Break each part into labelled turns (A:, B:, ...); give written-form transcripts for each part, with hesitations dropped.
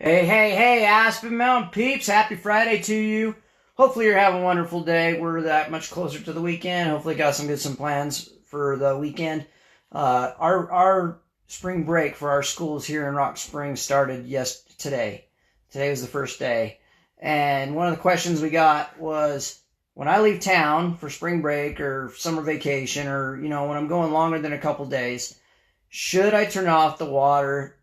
A: Hey, hey, hey, Aspen Mountain peeps, happy Friday to you. Hopefully you're having a wonderful day. We're that much closer to the weekend. Hopefully got some plans for the weekend. Our spring break for our schools here in Rock Springs started today. Today was the first day. And one of the questions we got was, when I leave town for spring break or summer vacation, or when I'm going longer than a couple days, should I turn off the water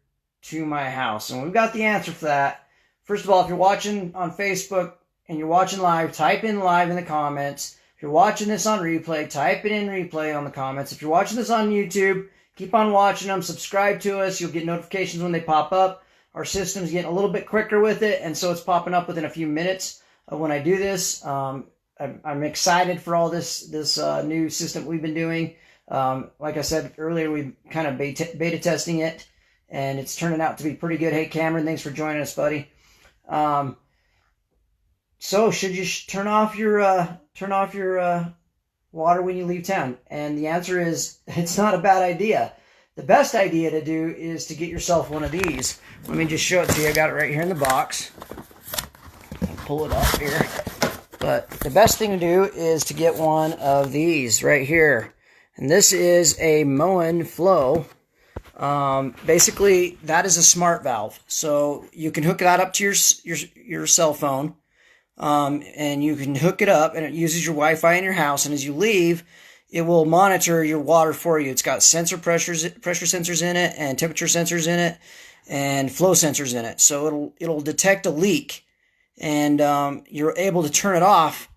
A: to my house? And we've got the answer for that. First of all, if you're watching on Facebook and you're watching live, type in live in the comments. If you're watching this on replay, type it in replay on the comments. If you're watching this on YouTube, keep on watching them. Subscribe to us. You'll get notifications when they pop up. Our system's getting a little bit quicker with it, and so it's popping up within a few minutes of when I do this. I'm excited for all this new system we've been doing. Like I said earlier, we've kind of beta testing it, and it's turning out to be pretty good. Hey, Cameron, thanks for joining us, buddy. So should you turn off your water when you leave town? And the answer is, it's not a bad idea. The best idea to do is to get yourself one of these. Let me just show it to you. I got it right here in the box. I'll pull it up here. But the best thing to do is to get one of these right here. And this is a Moen Flow. Basically, that is a smart valve. So you can hook that up to your cell phone. And you can hook it up, and it uses your Wi-Fi in your house. And as you leave, it will monitor your water for you. It's got pressure sensors in it, and temperature sensors in it, and flow sensors in it. So it'll detect a leak, and you're able to turn it off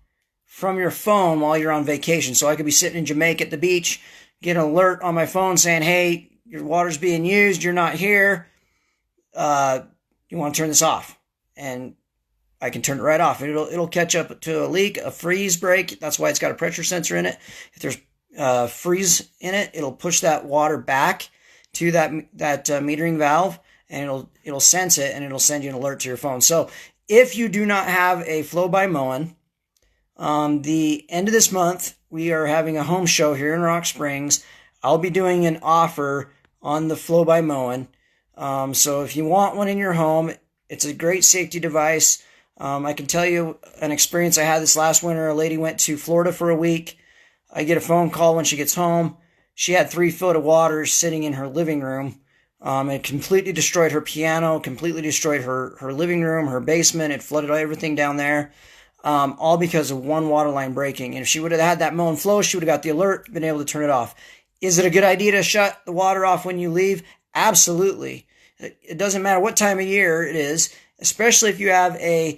A: from your phone while you're on vacation. So I could be sitting in Jamaica at the beach, get an alert on my phone saying, "Hey, your water's being used. You're not here. You want to turn this off?" And I can turn it right off. It'll catch up to a leak, a freeze break. That's why it's got a pressure sensor in it. If there's freeze in it, it'll push that water back to that metering valve, and it'll sense it, and it'll send you an alert to your phone. So if you do not have a Flow by Moen, the end of this month, we are having a home show here in Rock Springs. I'll be doing an offer on the Flow by Moen. So if you want one in your home, it's a great safety device. I can tell you an experience I had this last winter. A lady went to Florida for a week. I get a phone call when she gets home. She had 3 foot of water sitting in her living room. It completely destroyed her piano, completely destroyed her living room, her basement. It flooded everything down there, all because of one water line breaking. And if she would have had that Moen Flow, she would have got the alert, been able to turn it off. Is it a good idea to shut the water off when you leave? Absolutely. It doesn't matter what time of year it is, especially if you have a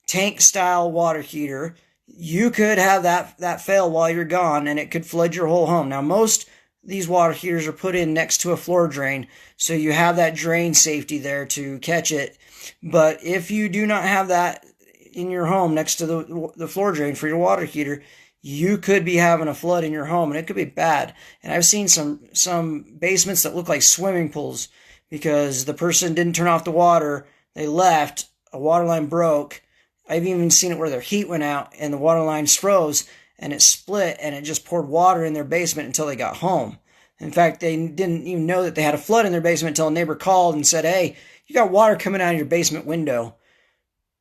A: tank-style water heater. You could have that fail while you're gone, and it could flood your whole home. Now, most of these water heaters are put in next to a floor drain, so you have that drain safety there to catch it. But if you do not have that in your home next to the floor drain for your water heater, you could be having a flood in your home, and it could be bad. And I've seen some basements that look like swimming pools because the person didn't turn off the water. They left, a water line broke. I've even seen it where their heat went out and the water lines froze and it split, and it just poured water in their basement until they got home. In fact, they didn't even know that they had a flood in their basement until a neighbor called and said, "Hey, you got water coming out of your basement window.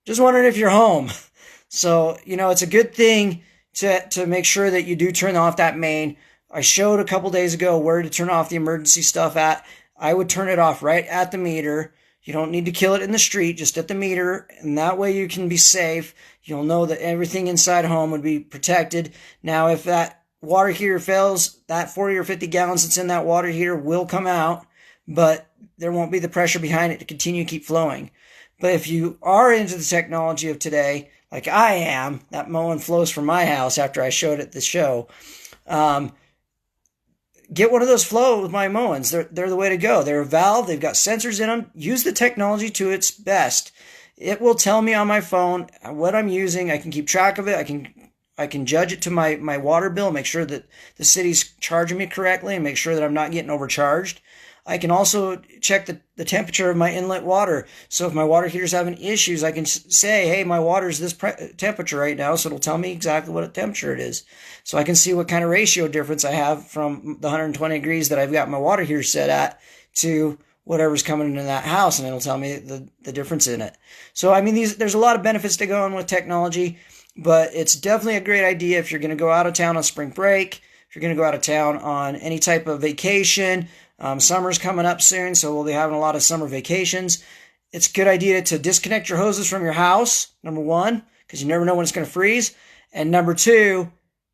A: Just wondering if you're home." So, it's a good thing to make sure that you do turn off that main. I showed a couple days ago where to turn off the emergency stuff at. I would turn it off right at the meter. You don't need to kill it in the street, just at the meter, and that way you can be safe. You'll know that everything inside home would be protected. Now, if that water heater fails, that 40 or 50 gallons that's in that water heater will come out, but there won't be the pressure behind it to continue to keep flowing. But if you are into the technology of today, like I am, that Moen flows from my house after I showed it at the show, get one of those Flow with my Moens. They're the way to go. They're a valve. They've got sensors in them. Use the technology to its best. It will tell me on my phone what I'm using. I can keep track of it. I can judge it to my water bill, make sure that the city's charging me correctly, and make sure that I'm not getting overcharged. I can also check the temperature of my inlet water. So if my water heater's having issues, I can say, "Hey, my water's this temperature right now," so it'll tell me exactly what temperature it is. So I can see what kind of ratio difference I have from the 120 degrees that I've got my water heater set at to whatever's coming into that house, and it'll tell me the difference in it. So, I mean, there's a lot of benefits to going with technology, but it's definitely a great idea if you're going to go out of town on spring break, if you're going to go out of town on any type of vacation. Summer's coming up soon, so we'll be having a lot of summer vacations. It's a good idea to disconnect your hoses from your house, number one, because you never know when it's going to freeze. And number two,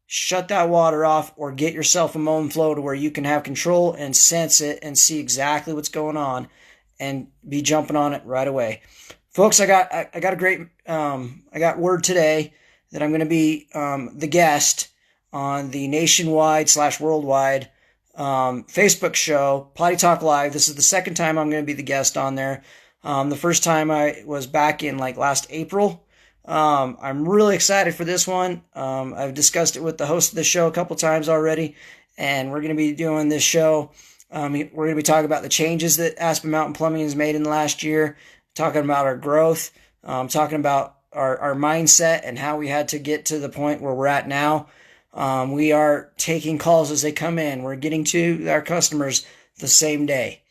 A: shut that water off or get yourself a Moen Flow to where you can have control and sense it and see exactly what's going on and be jumping on it right away. Folks, I got a great, I got word today that I'm going to be the guest on the nationwide/worldwide Facebook show, Potty Talk Live. This is the second time I'm going to be the guest on there. The first time I was back in like last April. I'm really excited for this one. I've discussed it with the host of the show a couple times already, and we're going to be doing this show. We're going to be talking about the changes that Aspen Mountain Plumbing has made in the last year, talking about our growth, talking about our mindset and how we had to get to the point where we're at now. We are taking calls as they come in. We're getting to our customers the same day,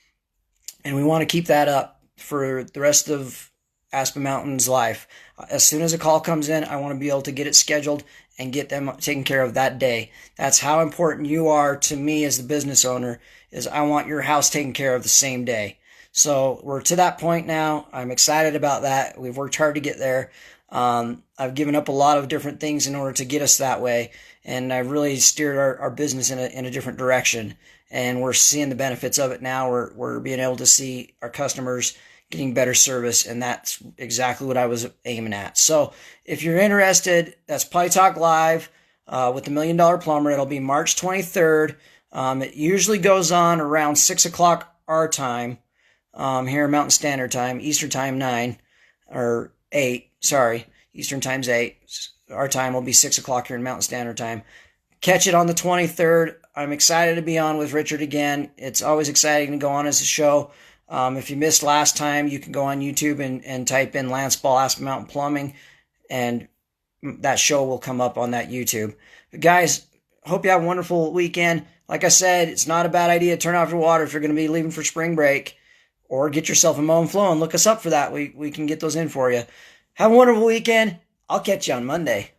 A: and we want to keep that up for the rest of Aspen Mountain's life. As soon as a call comes in, I want to be able to get it scheduled and get them taken care of that day. That's how important you are to me as the business owner, is I want your house taken care of the same day. So we're to that point now. I'm excited about that. We've worked hard to get there. I've given up a lot of different things in order to get us that way, and I've really steered our business in a different direction, and we're seeing the benefits of it now. We're being able to see our customers getting better service, and that's exactly what I was aiming at. So if you're interested, that's Potty Talk Live with the $1 Million Plumber. It'll be March 23rd. It usually goes on around 6 o'clock our time, here Mountain Standard Time, Eastern Time 9, or 8, sorry, Eastern Time's 8. Our time will be 6 o'clock here in Mountain Standard Time. Catch it on the 23rd. I'm excited to be on with Richard again. It's always exciting to go on as a show. If you missed last time, you can go on YouTube and type in Lance Ball Aspen Mountain Plumbing, and that show will come up on that YouTube. But guys, hope you have a wonderful weekend. Like I said, it's not a bad idea to turn off your water if you're going to be leaving for spring break, or get yourself a Moen Flow and look us up for that. We can get those in for you. Have a wonderful weekend. I'll catch you on Monday.